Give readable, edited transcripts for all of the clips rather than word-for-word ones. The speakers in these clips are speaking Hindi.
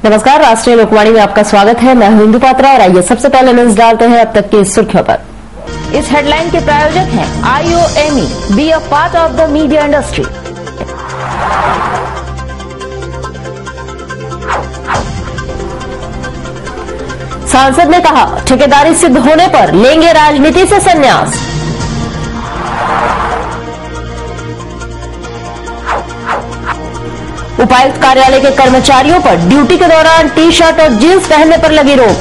नमस्कार, राष्ट्रीय लोकवाणी में आपका स्वागत है। मैं हूं इंदु पात्रा और आइए सबसे पहले नजर डालते हैं अब तक की सुर्खियों पर। इस हेडलाइन के प्रायोजक हैं IOME, be a part of the media industry. सांसद ने कहा, ठेकेदारी सिद्ध होने पर लेंगे राजनीति से संन्यास। उपायुक्त कार्यालय के कर्मचारियों पर ड्यूटी के दौरान टी शर्ट और जींस पहनने पर लगी रोक।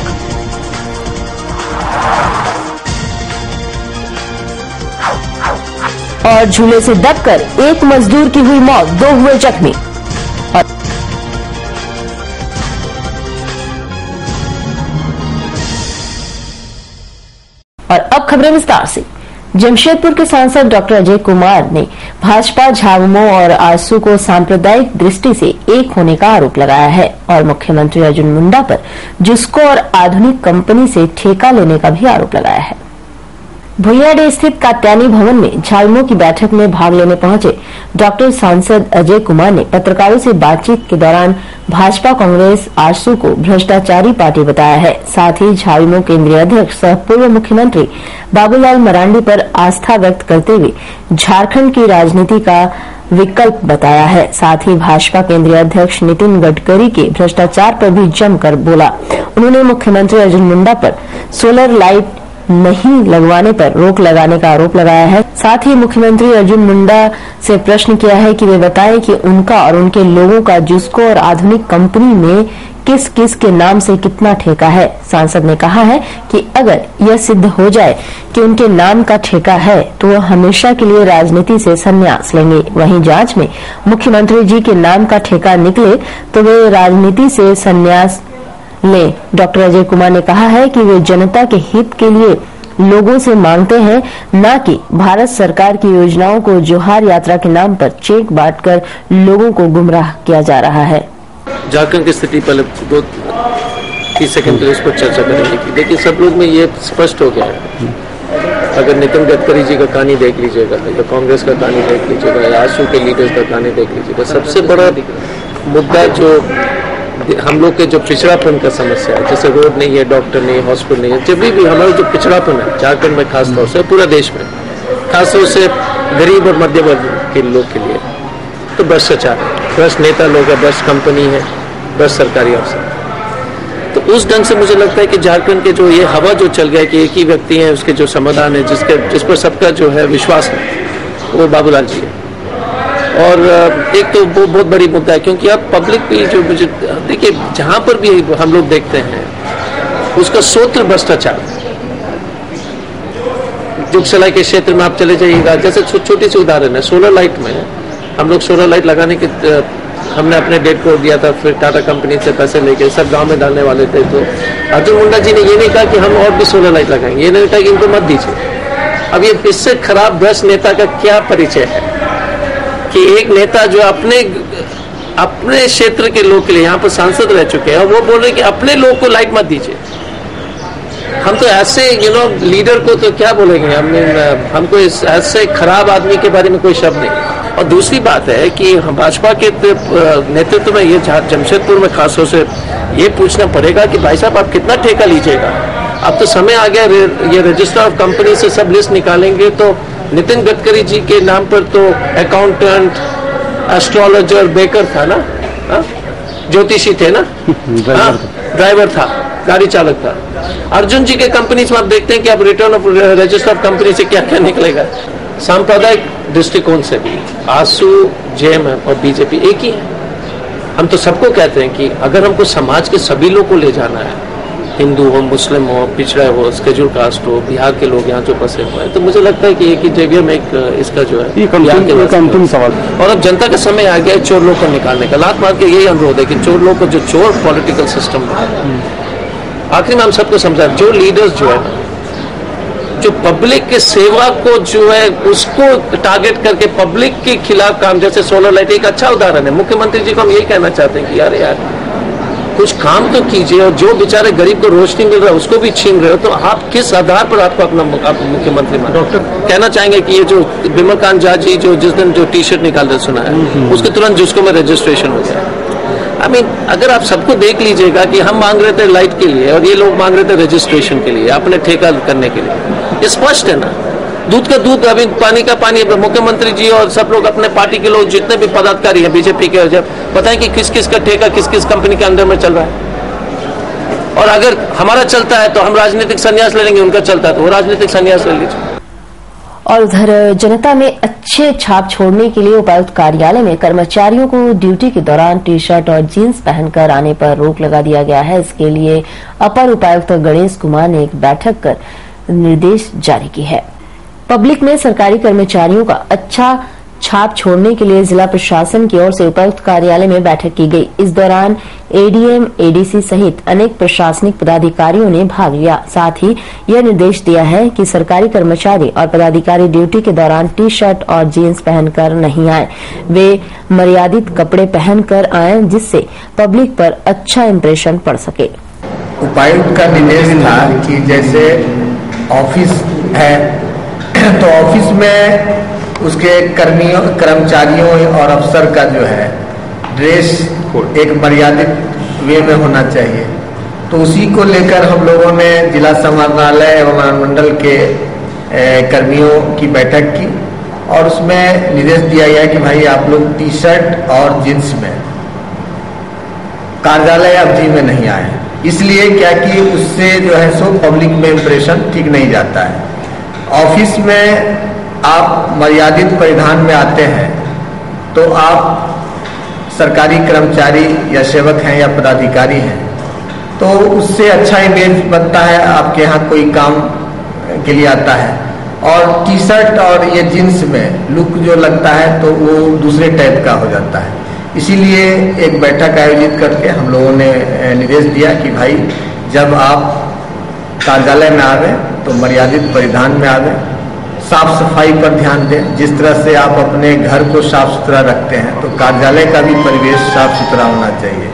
और झूले से दबकर एक मजदूर की हुई मौत, 2 हुए जख्मी। और अब खबरें विस्तार से। जमशेदपुर के सांसद डॉक्टर अजय कुमार ने भाजपा, झामुमो और आरसू को सांप्रदायिक दृष्टि से एक होने का आरोप लगाया है और मुख्यमंत्री अर्जुन मुंडा पर जिस्को और आधुनिक कंपनी से ठेका लेने का भी आरोप लगाया है। भुइयाडीह स्थित कात्यायनी भवन में झामुमो की बैठक में भाग लेने पहुंचे डॉक्टर सांसद अजय कुमार ने पत्रकारों से बातचीत के दौरान भाजपा, कांग्रेस, आरसू को भ्रष्टाचारी पार्टी बताया है। साथ ही झामुमो केंद्रीय अध्यक्ष सह पूर्व मुख्यमंत्री बाबूलाल मरांडी पर आस्था व्यक्त करते हुए झारखंड की राजनीति का विकल्प बताया है। साथ ही भाजपा केंद्रीय अध्यक्ष नितिन गडकरी के भ्रष्टाचार पर भी जमकर बोला। उन्होंने मुख्यमंत्री अर्जुन मुंडा पर सोलर लाइट नहीं लगवाने पर रोक लगाने का आरोप लगाया है। साथ ही मुख्यमंत्री अर्जुन मुंडा से प्रश्न किया है कि वे बताएं कि उनका और उनके लोगों का जिस्को और आधुनिक कंपनी में किस किस के नाम से कितना ठेका है। सांसद ने कहा है कि अगर यह सिद्ध हो जाए कि उनके नाम का ठेका है तो वह हमेशा के लिए राजनीति से संन्यास लेंगे। वहीं जांच में मुख्यमंत्री जी के नाम का ठेका निकले तो वे राजनीति से संन्यास ले। डॉक्टर अजय कुमार ने कहा है कि वे जनता के हित के लिए लोगों से मांगते हैं, न कि भारत सरकार की योजनाओं को जोहार यात्रा के नाम पर चेक बांटकर लोगों को गुमराह किया जा रहा है। झारखंड की स्थिति पहले 2-3 सेकंड के लिए इस पर चर्चा करेंगे कि देखिए सब लोग में ये स्पष्ट हो गया है। अगर नितिन गडकरी जी का कहानी देख लीजिएगा या कांग्रेस का कहानी देख लीजिएगा या आरसू के लीडर्स का कहानी देख लीजिएगा, सबसे बड़ा मुद्दा जो हम लोग के जो पिछड़ापन का समस्या है, जैसे रोड नहीं है, डॉक्टर नहीं है, हॉस्पिटल नहीं है, जब भी हमारा जो पिछड़ापन है झारखंड में खासतौर से, पूरा देश में खासतौर से गरीब और मध्य वर्ग के लोग के लिए, तो भ्रष्टाचार है, भ्रष्ट नेता लोग है, भ्रष्ट कंपनी है, भ्रष्ट सरकारी अफसर। तो उस ढंग से मुझे लगता है कि झारखंड के जो ये हवा जो चल गया कि एक ही व्यक्ति है, उसके जो समाधान है, जिस पर सबका जो है विश्वास है, वो बाबूलाल जी है। और एक तो वो बहुत बड़ी मुद्दा है क्योंकि अब पब्लिक भी जो मुझे देखिए जहां पर भी हम लोग देखते हैं उसका सूत्र भ्रष्टाचार। जुगसलाई के क्षेत्र में आप चले जाइएगा, जैसे छोटी सी उदाहरण है, सोलर लाइट में हम लोग सोलर लाइट लगाने के हमने अपने डेट को दिया था, फिर टाटा कंपनी से पैसे लेके सब गांव में डालने वाले थे। तो अर्जुन मुंडा जी ने ये नहीं कहा कि हम और भी सोलर लाइट लगाएंगे, ये नहीं कहा कि इनको मत दीजिए। अब ये इससे खराब भ्रष्ट नेता का क्या परिचय है कि एक नेता जो अपने क्षेत्र के लोग के लिए यहाँ पर सांसद रह चुके हैं, वो बोल रहे कि अपने लोग को लाइट मत दीजिए। हम तो ऐसे लीडर को तो क्या बोलेंगे, हमको ऐसे खराब आदमी के बारे में कोई शब्द नहीं। और दूसरी बात है कि भाजपा के नेतृत्व में ये जमशेदपुर में खासतौर से ये पूछना पड़ेगा कि भाई साहब आप कितना ठेका लीजिएगा। अब तो समय आ गया, ये रजिस्टर ऑफ कंपनी से सब लिस्ट निकालेंगे तो नितिन गडकरी जी के नाम पर तो अकाउंटेंट, एस्ट्रोलॉजर, बेकर था ना, ज्योतिषी थे ना, ड्राइवर था, गाड़ी चालक था। अर्जुन जी के कंपनी में आप देखते हैं कि अब return of register of company से क्या क्या निकलेगा। सांप्रदायिक दृष्टिकोण से भी आरसू, जेएमएम और बीजेपी एक ही है। हम तो सबको कहते हैं कि अगर हमको समाज के सभी लोग को ले जाना है, हिंदू हो, मुस्लिम हो, पिछड़ा हो, स्केड्यूल कास्ट हो, बिहार के लोग यहाँ जो बसे हुए हैं, तो मुझे लगता है कि एक ही जगह में एक इसका जो है ये अंतिम सवाल। और अब जनता का समय आ गया है चोर लोग को निकालने का। लात मार के यही अनुरोध है कि चोर लोग को, जो चोर पॉलिटिकल सिस्टम में, आखिरी में हम सबको समझा, जो लीडर्स जो है जो पब्लिक के सेवा को जो है उसको टारगेट करके पब्लिक के खिलाफ काम, जैसे सोलर लाइट एक अच्छा उदाहरण है। मुख्यमंत्री जी को हम यही कहना चाहते हैं कि यार कुछ काम तो कीजिए, और जो बेचारे गरीब को रोशनी मिल रहा है उसको भी छीन रहे हो, तो आप किस आधार पर आपको अपना मुख्यमंत्री माना। डॉक्टर कहना चाहेंगे कि ये जो विमलकांत झा जी जो जिस दिन जो टी शर्ट निकालते सुना है उसके तुरंत जिसको में रजिस्ट्रेशन हो गया। आई मीन अगर आप सबको देख लीजिएगा कि हम मांग रहे थे लाइट के लिए और ये लोग मांग रहे थे रजिस्ट्रेशन के लिए, अपने ठेका करने के लिए, ये स्पष्ट है ना। दूध का दूध, अभी पानी का पानी। मुख्यमंत्री जी और सब लोग अपने पार्टी के लोग जितने भी पदाधिकारी हैं बीजेपी के, जब बताएं कि किस किस का ठेका किस किस कंपनी के अंदर में चल रहा है। और अगर हमारा चलता है तो हम राजनीतिक संन्यास ले लेंगे, उनका चलता है तो वो राजनीतिक संन्यास ले लीजिए। और उधर जनता में अच्छे छाप छोड़ने के लिए उपायुक्त कार्यालय में कर्मचारियों को ड्यूटी के दौरान टी शर्ट और जीन्स पहनकर आने पर रोक लगा दिया गया है। इसके लिए अपर उपायुक्त गणेश कुमार ने एक बैठक कर निर्देश जारी की है। पब्लिक में सरकारी कर्मचारियों का अच्छा छाप छोड़ने के लिए जिला प्रशासन की ओर से उपायुक्त कार्यालय में बैठक की गई। इस दौरान एडीएम, एडीसी सहित अनेक प्रशासनिक पदाधिकारियों ने भाग लिया। साथ ही यह निर्देश दिया है कि सरकारी कर्मचारी और पदाधिकारी ड्यूटी के दौरान टी शर्ट और जीन्स पहनकर नहीं आए, वे मर्यादित कपड़े पहनकर आएं, जिससे पब्लिक पर अच्छा इंप्रेशन पड़ सके। उपायुक्त का निर्देश था कि जैसे ऑफिस है तो ऑफिस में उसके कर्मचारियों और अफसर का जो है ड्रेस एक मर्यादित वे में होना चाहिए। तो उसी को लेकर हम लोगों ने जिला समाहरणालय एवं अनुमंडल के कर्मियों की बैठक की और उसमें निर्देश दिया गया कि भाई आप लोग टी शर्ट और जींस में कार्यालय अवधि में नहीं आए। इसलिए क्या कि उससे जो है सो पब्लिक में इंप्रेशन ठीक नहीं जाता है। ऑफिस में आप मर्यादित परिधान में आते हैं तो आप सरकारी कर्मचारी या सेवक हैं या पदाधिकारी हैं तो उससे अच्छा इमेज बनता है, आपके यहाँ कोई काम के लिए आता है। और टी शर्ट और ये जींस में लुक जो लगता है तो वो दूसरे टाइप का हो जाता है। इसीलिए एक बैठक आयोजित करके हम लोगों ने निर्देश दिया कि भाई जब आप कार्यालय में आवे तो मर्यादित परिधान में आवे, साफ सफाई पर ध्यान दें। जिस तरह से आप अपने घर को साफ सुथरा रखते हैं तो कार्यालय का भी परिवेश साफ सुथरा होना चाहिए।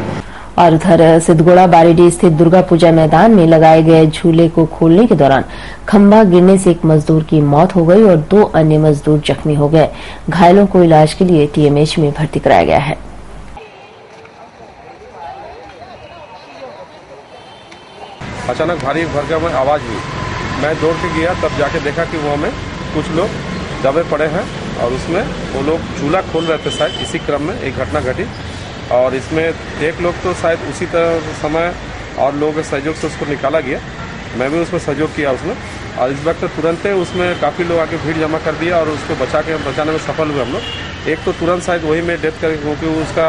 और उधर सिद्धगोड़ा बारीडीह स्थित दुर्गा पूजा मैदान में लगाए गए झूले को खोलने के दौरान खंभा गिरने से एक मजदूर की मौत हो गई और 2 अन्य मजदूर जख्मी हो गए। घायलों को इलाज के लिए टीएमएच में भर्ती कराया गया है। अचानक भारी भरकम आवाज़ हुई। मैं दौड़ के गया, तब जाके देखा कि वो हमें कुछ लोग दबे पड़े हैं और उसमें वो लोग चूल्हा खोल रहे थे। शायद इसी क्रम में एक घटना घटी और इसमें एक लोग तो शायद उसी तरह समय और लोगों के सहयोग से उसको निकाला गया। मैं भी उसमें सहयोग किया उसमें, और इस वक्त तुरंत उसमें काफ़ी लोग आके भीड़ जमा कर दिया और उसको बचाने में सफल हुए हम लोग। एक तो तुरंत शायद वही में डेथ कर, क्योंकि उसका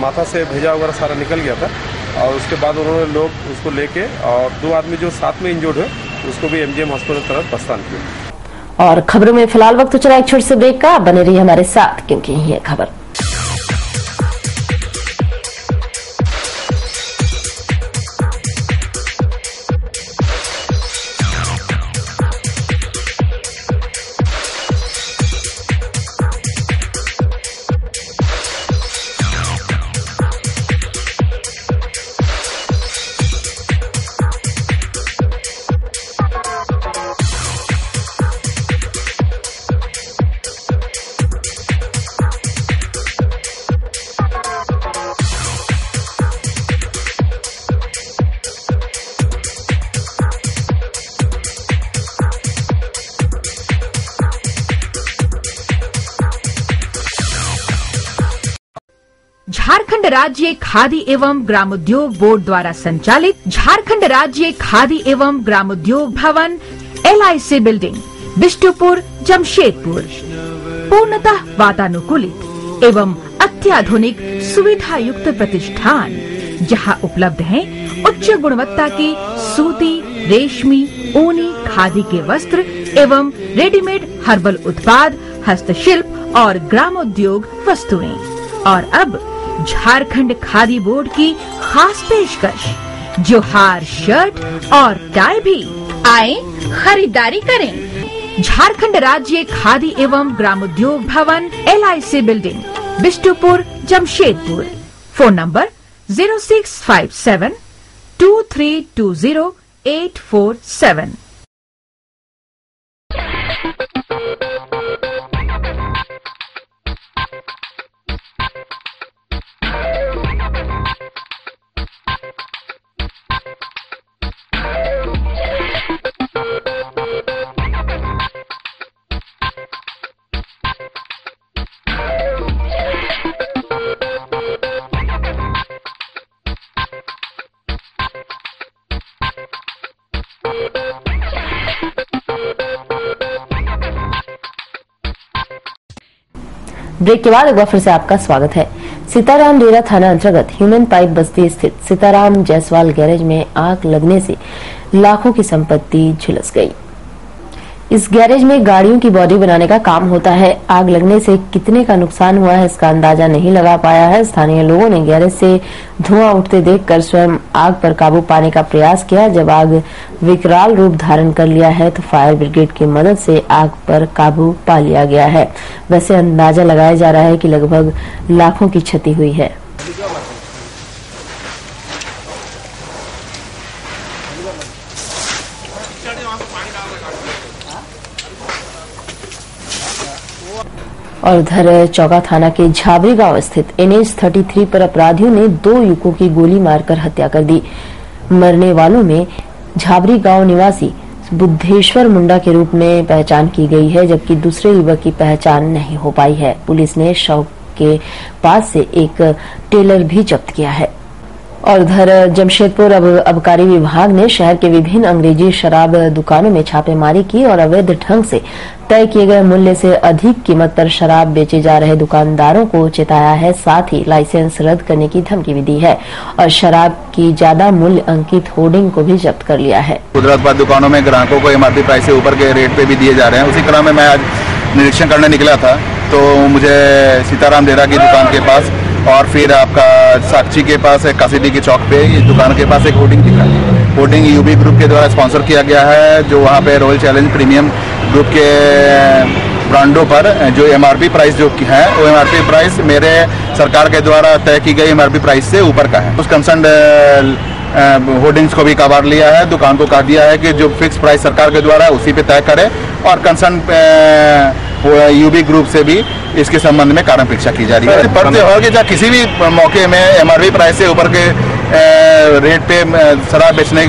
माथा से भेजा वगैरह सारा निकल गया था। और उसके बाद उन्होंने लोग उसको लेके और 2 आदमी जो साथ में इंजर्ड हुए उसको भी एमजीएम हॉस्पिटल तरफ प्रस्थान किया। और खबरों में फिलहाल वक्त चला एक छोटे से ब्रेक का। बने रहिए हमारे साथ क्योंकि ये खबर झारखंड राज्य खादी एवं ग्रामोद्योग बोर्ड द्वारा संचालित झारखंड राज्य खादी एवं ग्रामोद्योग भवन LIC बिल्डिंग बिष्टुपुर जमशेदपुर पूर्णतः वातानुकूलित एवं अत्याधुनिक सुविधा युक्त प्रतिष्ठान, जहां उपलब्ध हैं उच्च गुणवत्ता की सूती, रेशमी, ऊनी, खादी के वस्त्र एवं रेडीमेड हर्बल उत्पाद, हस्तशिल्प और ग्रामोद्योग वस्तुएं। और अब झारखंड खादी बोर्ड की खास पेशकश, जोहार शर्ट और टाई भी। आए खरीदारी करें। झारखंड राज्य खादी एवं ग्रामोद्योग भवन LIC building Bistupur Jamshedpur. Phone number 0657 2320 847। Break के बाद एक बार फिर से आपका स्वागत है। सीताराम डेरा थाना अंतर्गत ह्यूमन पाइप बस्ती स्थित सीताराम जायसवाल गैरेज में आग लगने से लाखों की संपत्ति झुलस गई। इस गैरेज में गाड़ियों की बॉडी बनाने का काम होता है। आग लगने से कितने का नुकसान हुआ है इसका अंदाजा नहीं लगा पाया है। स्थानीय लोगों ने गैरेज से धुआं उठते देखकर स्वयं आग पर काबू पाने का प्रयास किया। जब आग विकराल रूप धारण कर लिया है तो फायर ब्रिगेड की मदद से आग पर काबू पा लिया गया है। वैसे अंदाजा लगाया जा रहा है कि लगभग लाखों की क्षति हुई है। और उधर चौका थाना के झाबरी गांव स्थित NH 33 पर अपराधियों ने 2 युवकों की गोली मारकर हत्या कर दी। मरने वालों में झाबरी गांव निवासी बुद्धेश्वर मुंडा के रूप में पहचान की गई है, जबकि दूसरे युवक की पहचान नहीं हो पाई है। पुलिस ने शव के पास से एक टेलर भी जब्त किया है। और उधर जमशेदपुर आबकारी विभाग ने शहर के विभिन्न अंग्रेजी शराब दुकानों में छापेमारी की और अवैध ढंग से तय किए गए मूल्य से अधिक कीमत पर शराब बेचे जा रहे दुकानदारों को चेताया है। साथ ही लाइसेंस रद्द करने की धमकी भी दी है और शराब की ज्यादा मूल्य अंकित होर्डिंग को भी जब्त कर लिया है। खुदरा दुकानों में ग्राहकों को MRP प्राइस से ऊपर के रेट पे भी दिए जा रहे हैं। उसी क्रम में मैं आज निरीक्षण करने निकला था तो मुझे सीताराम डेरा की दुकान के पास और फिर आपका साक्षी के पास एक कासिडी के चौक पे इस दुकान के पास एक होर्डिंग दिखा। होर्डिंग UB ग्रुप के द्वारा स्पॉन्सर किया गया है, जो वहाँ पे रॉयल चैलेंज प्रीमियम ग्रुप के ब्रांडों पर जो MRP प्राइस जो है वो MRP प्राइस मेरे सरकार के द्वारा तय की गई MRP प्राइस से ऊपर का है। उस कंसर्न होर्डिंग्स को भी कबाड़ लिया है। दुकान को कहा दिया है कि जो फिक्स प्राइस सरकार के द्वारा उसी पे तय करे और कंसर्न UB ग्रुप से भी इसके संबंध में कारण परीक्षा की जा रही है। पड़ते हो कि जहाँ किसी भी मौके में MRP प्राइस से ऊपर के रेट पे शराब बेचने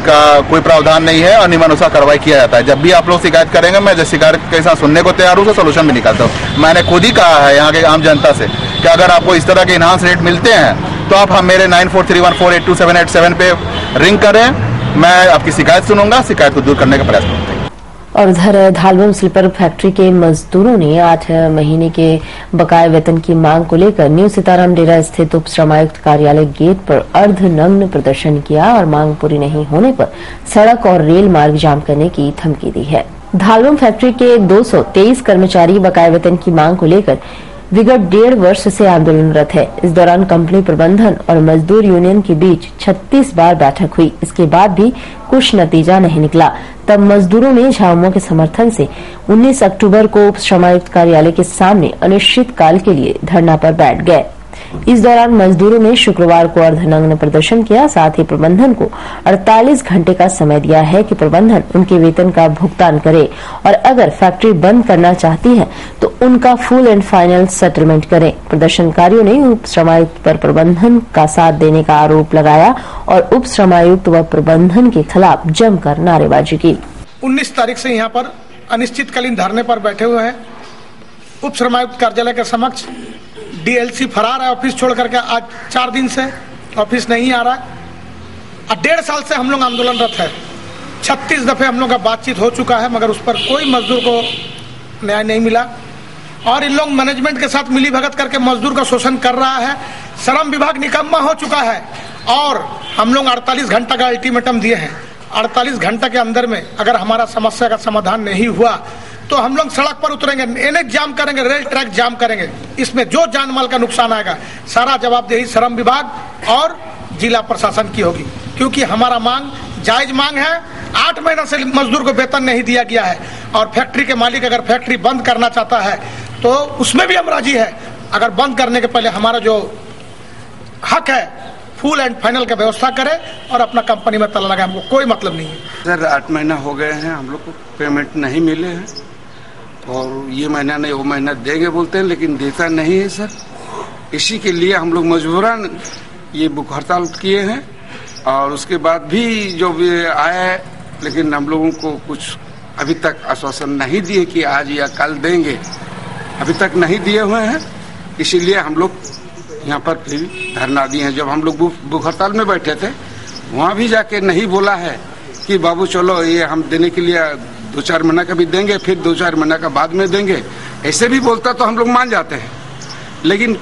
का कोई प्रावधान नहीं है और नियमानुसार कार्रवाई किया जाता है। जब भी आप लोग शिकायत करेंगे मैं शिकायत के साथ सुनने को तैयार हूँ, तो सोल्यूशन भी निकालता हूँ। मैंने खुद ही कहा है यहाँ के आम जनता से कि अगर आपको इस तरह के इनहांस रेट मिलते हैं तो आप हम मेरे 9431482787 पे रिंग करें, मैं आपकी शिकायत सुनूंगा, शिकायत को दूर करने का प्रयास करूंगा। और उधर धालबम स्लीपर फैक्ट्री के मजदूरों ने 8 महीने के बकाया वेतन की मांग को लेकर न्यू सीताराम डेरा स्थित उप श्रमायुक्त कार्यालय गेट पर अर्धनग्न प्रदर्शन किया और मांग पूरी नहीं होने पर सड़क और रेल मार्ग जाम करने की धमकी दी है। धालबम फैक्ट्री के 223 कर्मचारी बकाया वेतन की मांग को लेकर विगत 1.5 वर्ष से आंदोलनरत है। इस दौरान कंपनी प्रबंधन और मजदूर यूनियन के बीच 36 बार बैठक हुई। इसके बाद भी कुछ नतीजा नहीं निकला। तब मजदूरों ने झामुमो के समर्थन से 19 अक्टूबर को उप श्रमायुक्त कार्यालय के सामने अनिश्चितकाल के लिए धरना पर बैठ गए। इस दौरान मजदूरों ने शुक्रवार को अर्धनग्न प्रदर्शन किया। साथ ही प्रबंधन को 48 घंटे का समय दिया है कि प्रबंधन उनके वेतन का भुगतान करे और अगर फैक्ट्री बंद करना चाहती है तो उनका फुल एंड फाइनल सेटलमेंट करें। प्रदर्शनकारियों ने उप श्रमायुक्त पर प्रबंधन का साथ देने का आरोप लगाया और उप श्रमायुक्त व प्रबंधन के खिलाफ जमकर नारेबाजी की। 19 तारीख से यहाँ पर अनिश्चितकालीन धरने पर बैठे हुए हैं। उप श्रमायुक्त कार्यालय के समक्ष DLC फरार है ऑफिस छोड़ करके। आज 4 दिन से ऑफिस नहीं आ रहा है और 1.5 साल से हम लोग आंदोलनरत है। 36 दफे हम लोग का बातचीत हो चुका है मगर उस पर कोई मजदूर को न्याय नहीं मिला और इन लोग मैनेजमेंट के साथ मिली भगत करके मजदूर का शोषण कर रहा है। श्रम विभाग निकम्मा हो चुका है और हम लोग 48 घंटा का अल्टीमेटम दिए हैं। 48 घंटा के अंदर में अगर हमारा समस्या का समाधान नहीं हुआ तो हम लोग सड़क पर उतरेंगे, NH जाम करेंगे, रेल ट्रैक जाम करेंगे। इसमें जो जान माल का नुकसान आएगा सारा जवाबदेही श्रम विभाग और जिला प्रशासन की होगी, क्योंकि हमारा मांग जायज मांग है। 8 महीना से मजदूर को वेतन नहीं दिया गया है और फैक्ट्री के मालिक अगर फैक्ट्री बंद करना चाहता है तो उसमें भी हम राजी है। अगर बंद करने के पहले हमारा जो हक है फुल एंड फाइनल का व्यवस्था करे और अपना कंपनी में ताला लगाए, हमको कोई मतलब नहीं है। सर 8 महीना हो गए हैं, हम लोग को पेमेंट नहीं मिले हैं और ये महीना नहीं वो महीना देंगे बोलते हैं लेकिन देता नहीं है सर। इसी के लिए हम लोग मजबूरन ये भूख हड़ताल किए हैं और उसके बाद भी जो भी आए लेकिन हम लोगों को कुछ अभी तक आश्वासन नहीं दिए कि आज या कल देंगे, अभी तक नहीं दिए हुए हैं। इसीलिए हम लोग यहाँ पर फिर धरना दिए हैं। जब हम लोग भूख हड़ताल में बैठे थे वहाँ भी जाके नहीं बोला है कि बाबू चलो ये हम देने के लिए 2-4 महीना का भी देंगे, फिर 2-4 महीना का बाद में देंगे। ऐसे भी बोलता तो हम लोग मान जाते हैं, लेकिन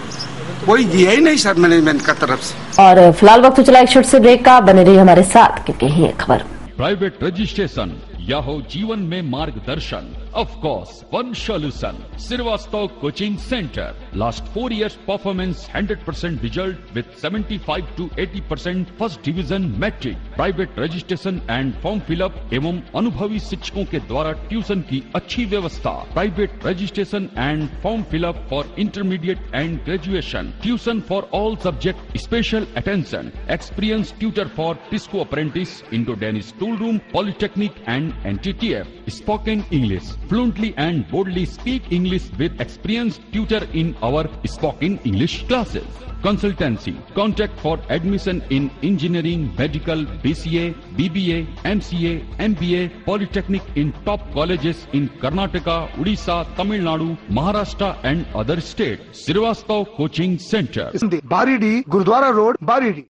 कोई दिया ही नहीं सर मैनेजमेंट का तरफ से। और फिलहाल वक्त चला एक छोटे से ब्रेक का, बने रहिए हमारे साथ क्योंकि यही है खबर। प्राइवेट रजिस्ट्रेशन या हो जीवन में मार्गदर्शन, of course one solution, Srivastava coaching centre. Last 4 years performance 100% result with 75 to 80% first division matric. Private registration and form fill up एवं अनुभवी शिक्षकों के द्वारा ट्यूशन की अच्छी व्यवस्था। Private registration and form fill up for intermediate and graduation. Tuition for all subject, special attention, experience tutor for TISCO apprentice, Indo Danish tool room, polytechnic and NTTF, spoken English, fluently and boldly speak English with experienced tutor in our spoken English classes. Consultancy, contact for admission in engineering, medical, BCA, BBA, MCA, MBA, Polytechnic in top colleges in Karnataka, Odisha, Tamil Nadu, Maharashtra and other states. Srivastav Coaching Center. Baridih, Gurudwara road, Baridih.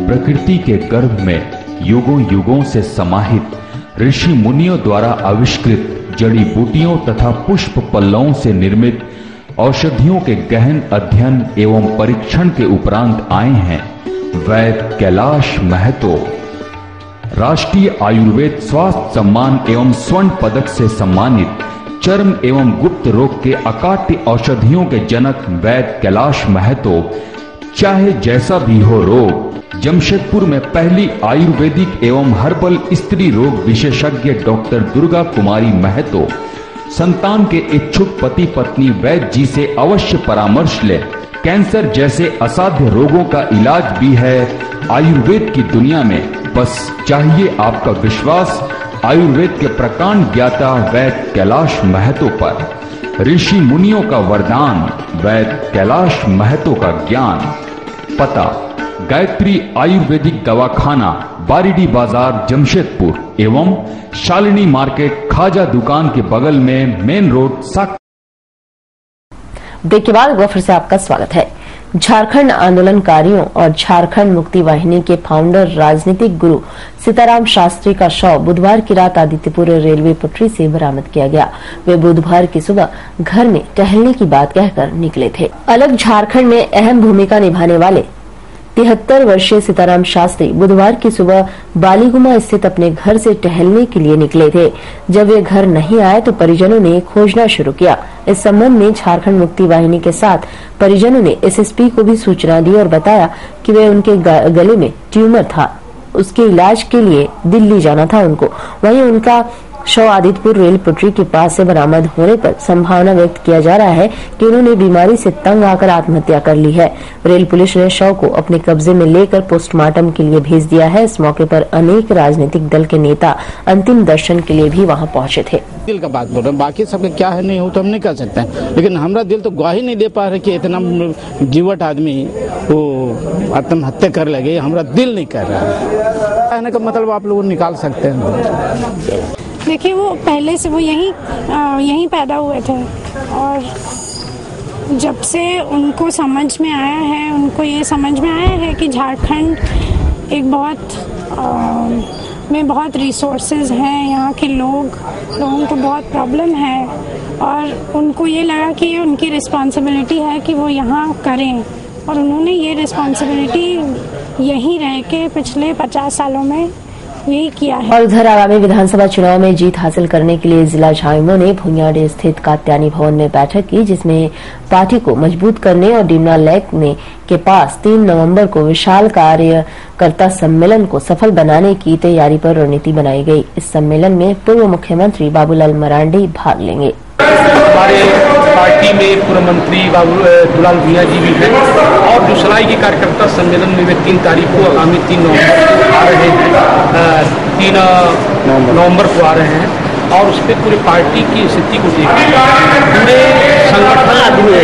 प्रकृति के गर्भ में युगों युगों से समाहित ऋषि मुनियों द्वारा आविष्कृत जड़ी बूटियों तथा पुष्प पल्लवों से निर्मित औषधियों के गहन अध्ययन एवं परीक्षण के उपरांत आए हैं वैद्य कैलाश महतो। राष्ट्रीय आयुर्वेद स्वास्थ्य सम्मान एवं स्वर्ण पदक से सम्मानित चर्म एवं गुप्त रोग के अकाट्य औषधियों के जनक वैद्य कैलाश महतो, चाहे जैसा भी हो रोग, जमशेदपुर में पहली आयुर्वेदिक एवं हर्बल स्त्री रोग विशेषज्ञ डॉक्टर दुर्गा कुमारी महतो संतान के इच्छुक पति पत्नी वैद्य जी से अवश्य परामर्श ले। कैंसर जैसे असाध्य रोगों का इलाज भी है आयुर्वेद की दुनिया में, बस चाहिए आपका विश्वास आयुर्वेद के प्रकांड ज्ञाता वैद्य कैलाश महतो पर। ऋषि मुनियों का वरदान, वैद्य कैलाश महतो का ज्ञान। पता गायत्री आयुर्वेदिक दवाखाना, बारीडी बाजार, जमशेदपुर एवं शालिनी मार्केट खाजा दुकान के बगल में, मेन रोड साक। ब्रेक के बाद एक बार फिर से आपका स्वागत है। झारखंड आंदोलनकारियों और झारखंड मुक्ति वाहिनी के फाउंडर राजनीतिक गुरु सीताराम शास्त्री का शव बुधवार की रात आदित्यपुर रेलवे पटरी से बरामद किया गया। वे बुधवार की सुबह घर में टहलने की बात कहकर निकले थे। अलग झारखंड में अहम भूमिका निभाने वाले 73 वर्षीय सीताराम शास्त्री बुधवार की सुबह बालीगुमा स्थित अपने घर से टहलने के लिए निकले थे। जब वे घर नहीं आए तो परिजनों ने खोजना शुरू किया। इस संबंध में झारखंड मुक्ति वाहिनी के साथ परिजनों ने SSP को भी सूचना दी और बताया कि वे उनके गले में ट्यूमर था, उसके इलाज के लिए दिल्ली जाना था उनको। वहीं उनका शव आदित्यपुर रेल पटरी के पास से बरामद होने पर संभावना व्यक्त किया जा रहा है कि उन्होंने बीमारी से तंग आकर आत्महत्या कर ली है। रेल पुलिस ने शव को अपने कब्जे में लेकर पोस्टमार्टम के लिए भेज दिया है। इस मौके पर अनेक राजनीतिक दल के नेता अंतिम दर्शन के लिए भी वहां पहुंचे थे। दिल का बात बोल रहे हैं, बाकी सबके क्या है नहीं हो तो हम नहीं कर सकते हैं, लेकिन हमारा दिल तो गवाही नहीं दे पा रहे कि इतना जीवट आदमी वो आत्महत्या कर लगे। हमारा दिल नहीं कर रहा है। कहने का मतलब आप लोग निकाल सकते हैं। देखिए, वो पहले से वो यहीं पैदा हुए थे और जब से उनको समझ में आया है, उनको ये समझ में आया है कि झारखंड एक बहुत रिसोर्सेज हैं, यहाँ के लोगों को बहुत प्रॉब्लम है और उनको ये लगा कि ये उनकी रिस्पॉन्सिबिलिटी है कि वो यहाँ करें और उन्होंने ये रिस्पॉन्सिबिलिटी यहीं रह के पिछले 50 सालों में यही किया है। और उधर आगामी विधानसभा चुनाव में जीत हासिल करने के लिए जिला झामुमो ने भुइयाडी स्थित कात्यानी भवन में बैठक की, जिसमें पार्टी को मजबूत करने और डिमना लेक के पास 3 नवंबर को विशाल कार्यकर्ता सम्मेलन को सफल बनाने की तैयारी पर रणनीति बनाई गई। इस सम्मेलन में पूर्व मुख्यमंत्री बाबूलाल मरांडी भाग लेंगे। हमारे पार्टी में पूर्व मंत्री दुलाल भुइयां जी भी हैं और दूसराई के कार्यकर्ता सम्मेलन में वे 3 तारीख को आगामी 3 नवंबर को आ रहे हैं, 3 नवंबर को आ रहे हैं और उस पर पूरी पार्टी की स्थिति को देखकर पूरे संगठन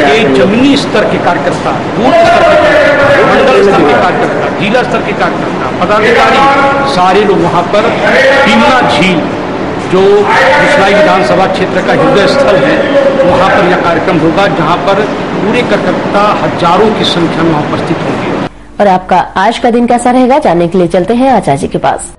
के जमीनी स्तर के कार्यकर्ता, बूथ स्तर के कार्यकर्ता, मंडल स्तर के कार्यकर्ता, जिला स्तर के कार्यकर्ता, पदाधिकारी सारे लोग वहाँ पर डिमना झील जो दूसराई विधानसभा क्षेत्र का हृदय स्थल है वहाँ पर यह कार्यक्रम होगा, जहाँ पर पूरे कार्यकर्ता हजारों की संख्या में उपस्थित होंगे। और आपका आज का दिन कैसा रहेगा जानने के लिए चलते हैं आचार्य जी के पास।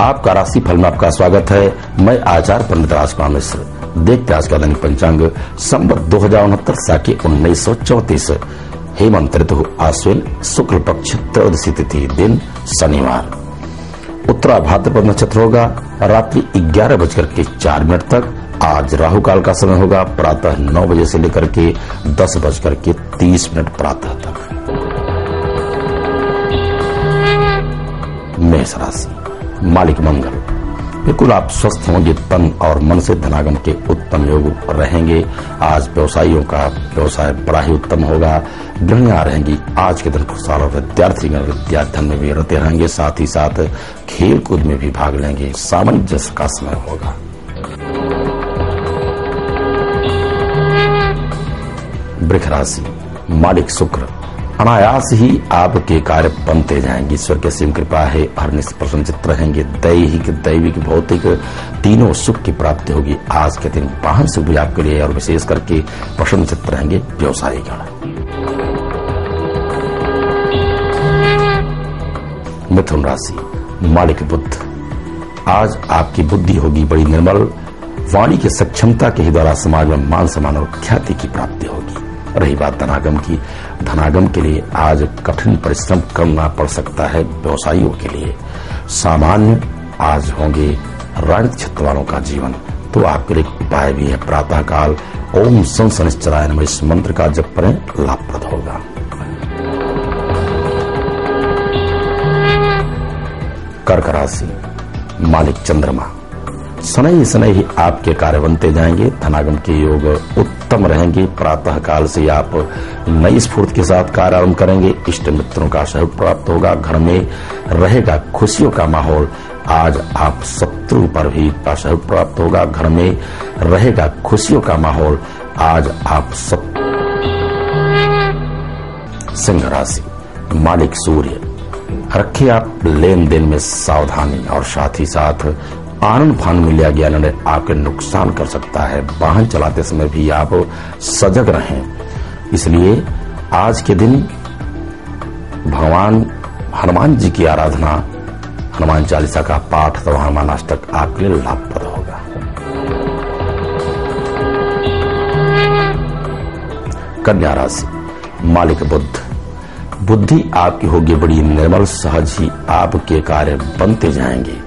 आपका राशिफल में आपका स्वागत है। मैं आचार्य पंडित राजकुमार मिश्र। देखते आज का दैनिक पंचांग संवत 2069 साके 1934 हेमंत ऋतु आश्विन शुक्ल पक्ष त्रयोदशी तिथि दिन शनिवार। उत्तरा भाद्रपद नक्षत्र होगा रात्रि 11:04 तक। आज राहु काल का समय होगा प्रातः 9 बजे से लेकर के 10:30 प्रातः तक। मेष राशि मालिक मंगल। बिल्कुल आप स्वस्थ होंगे, तन और मन से धनागम के उत्तम योग रहेंगे। आज व्यवसायियों का व्यवसाय बड़ा ही उत्तम होगा। गृहिणियां रहेंगी आज के दिन खुशहाल। विद्यार्थीगण विद्याध्ययन में भी रते रहेंगे, साथ ही साथ खेल कूद में भी भाग लेंगे। सामंजस्य का समय होगा। वृष राशि मालिक शुक्र। अनायास ही आपके कार्य बनते जाएंगे। ईश्वर की असीम कृपा है। हरने से प्रसन्नचित्त रहेंगे। दैहिक दैविक भौतिक तीनों सुख की प्राप्ति होगी। आज के दिन वाहन सुख भी आपके लिए और विशेष करके प्रसन्नचित्त रहेंगे व्यवसायीगण। मिथुन राशि मालिक बुध। आज आपकी बुद्धि होगी बड़ी निर्मल। वाणी की सक्षमता के ही द्वारा समाज में मान सम्मान और ख्याति की प्राप्ति होगी। रही बात धनागम की, धनागम के लिए आज कठिन परिश्रम करना पड़ सकता है व्यवसायियों के लिए। सामान्य आज होंगे राजनीतिक क्षेत्र वालों का जीवन, तो आपके लिए उपाय भी है। प्रातः काल ओम सं शनिश्चराय नमः इस मंत्र का जप करें, लाभप्रद होगा। कर्क राशि मालिक चंद्रमा। शनै शनै ही आपके कार्य बनते जाएंगे। धनागम के योग उत्तम रहेंगे। प्रातः काल से आप नई स्फूर्ति के साथ कार्य आरंभ करेंगे। इष्ट मित्रों का सहयोग प्राप्त होगा। घर में रहेगा खुशियों का माहौल। आज आप शत्रु पर भी सहयोग प्राप्त होगा। घर में रहेगा खुशियों का माहौल। आज आप सिंह राशि मालिक सूर्य। रखिए आप लेन देन में सावधानी और साथ ही साथ आनंद फान में लिया गया निर्णय आपके नुकसान कर सकता है। वाहन चलाते समय भी आप सजग रहें। इसलिए आज के दिन भगवान हनुमान जी की आराधना, हनुमान चालीसा का पाठ अथवा हनुमान अष्टक आपके लिए लाभप्रद होगा। कन्या राशि मालिक बुध। बुद्धि आपकी होगी बड़ी निर्मल। सहज ही आपके कार्य बनते जाएंगे।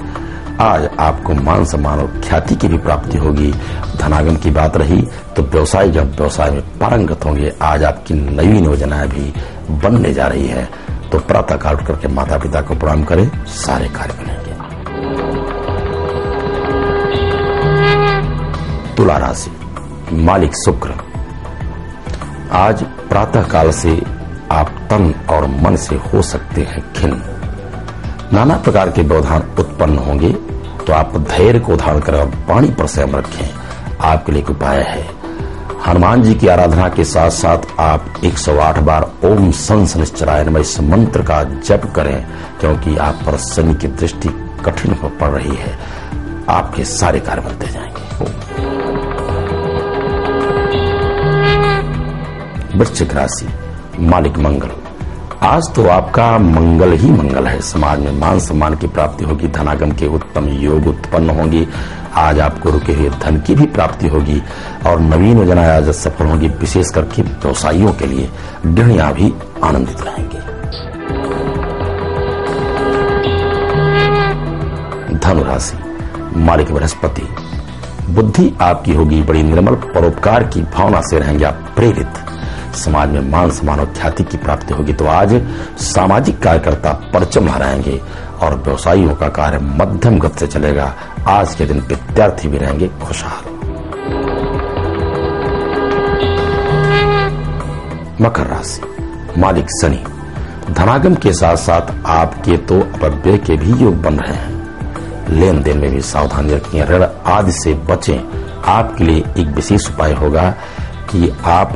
आज आपको मान सम्मान और ख्याति की भी प्राप्ति होगी। धनागम की बात रही तो व्यवसाय जब व्यवसाय में पारंगत होंगे। आज आपकी नवीन योजनाएं भी बनने जा रही है, तो प्रातः काल उठ करके माता पिता को प्रणाम करें, सारे कार्य बनेंगे। तुला राशि मालिक शुक्र। आज प्रातः काल से आप तन और मन से हो सकते हैं खिन्न। नाना प्रकार के व्यवधान उत्पन्न होंगे, तो आप धैर्य को धारण कर वाणी पर संयम रखें। आपके लिए एक उपाय है, हनुमान जी की आराधना के साथ साथ आप 108 बार ओम सं शनिश्चराय नमः इस मंत्र का जप करें, क्योंकि आप पर शनि की दृष्टि कठिन हो पड़ रही है। आपके सारे कार्य बनते जाएंगे। वृश्चिक राशि मालिक मंगल। आज तो आपका मंगल ही मंगल है। समाज में मान सम्मान की प्राप्ति होगी। धनागम के उत्तम योग उत्पन्न होंगे। आज आपको रुके हुए धन की भी प्राप्ति होगी और नवीन योजनाएं आज सफल होंगी। विशेष करके व्यवसायियों के लिए गृहिणियां भी आनंदित रहेंगे। धनु राशि मालिक बृहस्पति। बुद्धि आपकी होगी बड़ी निर्मल। परोपकार की भावना से रहेंगे आप प्रेरित। समाज में मान सम्मान और ख्याति की प्राप्ति होगी। तो आज सामाजिक कार्यकर्ता परचम लहराएंगे और व्यवसायियों का कार्य मध्यम गति से चलेगा। आज के दिन विद्यार्थी भी रहेंगे खुशहाल। मकर राशि मालिक शनि। धनागम के साथ साथ आपके तो अपव्यय के भी योग बन रहे हैं। लेन देन में भी सावधानी रखें। ऋण आदि से बचें। आपके लिए एक विशेष उपाय होगा कि आप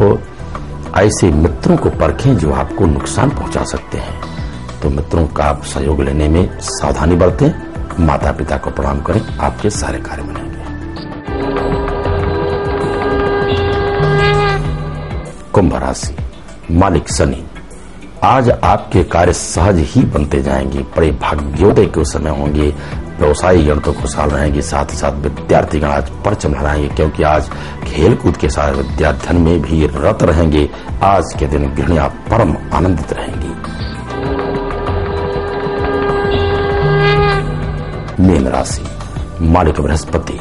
ऐसे मित्रों को परखें जो आपको नुकसान पहुंचा सकते हैं। तो मित्रों का आप सहयोग लेने में सावधानी बरतें। माता पिता को प्रणाम करें, आपके सारे कार्य बनेंगे। कुंभ राशि मालिक शनि। आज आपके कार्य सहज ही बनते जाएंगे। बड़े भाग्योदय के समय होंगे। व्यवसायी गण तो खुशहाल रहेंगे, साथ ही साथ विद्यार्थीगण आज परचम लहराएंगे, क्योंकि आज खेल कूद के साथ विद्याध्ययन में भी रत रहेंगे। आज के दिन गृहिणियां परम आनंदित रहेंगी। मीन राशि, मालिक बृहस्पति।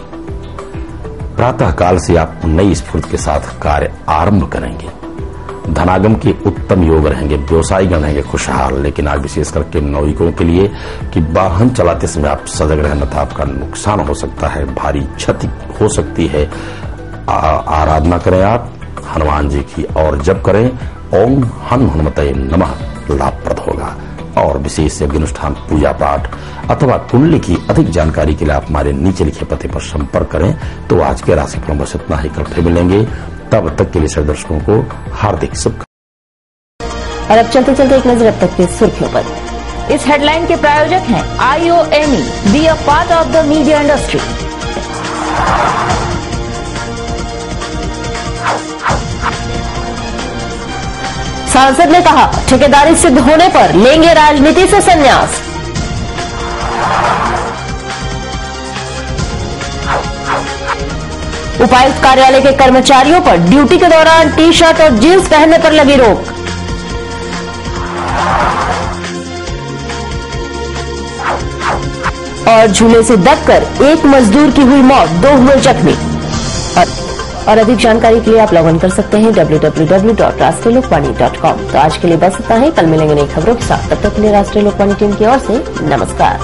प्रातः काल से आप नई स्फूर्ति के साथ कार्य आरंभ करेंगे। धनागम के उत्तम योग रहेंगे, व्यवसायीगण रहेंगे खुशहाल। लेकिन आज विशेष करके नौयिकों के लिए कि वाहन चलाते समय आप सजग रहें, अन्यथा आपका नुकसान हो सकता है, भारी क्षति हो सकती है। आराधना करें आप हनुमान जी की और जप करें ओम हनुमते नमः, लाभप्रद होगा। और विशेष यज्ञ अनुष्ठान, पूजा पाठ अथवा कुंडली की अधिक जानकारी के लिए आप हमारे नीचे लिखे पते पर संपर्क करें। तो आज के राशिफल बस इतना ही, कल फिर मिलेंगे। तब तक के लिए सभी दर्शकों को हार्दिक शुभकामनाएं। और अब चलते चलते एक नजर अब तक के सुर्खियों पर। इस हेडलाइन के प्रायोजक हैं IOME, be a part of the media industry. सांसद ने कहा, ठेकेदारी सिद्ध होने पर लेंगे राजनीति से संन्यास। उपायुक्त कार्यालय के कर्मचारियों पर ड्यूटी के दौरान टी शर्ट और जींस पहनने पर लगी रोक। और झूले से दबकर एक मजदूर की हुई मौत, 2 हुए जख्मी। और अधिक जानकारी के लिए आप लॉग इन कर सकते हैं www.राष्ट्रीयलोकवाणी.com। तो आज के लिए बस इतना ही, कल मिलेंगे नई खबरों के साथ। तब तक के लिए राष्ट्रीय लोकवाणी टीम की ओर से नमस्कार।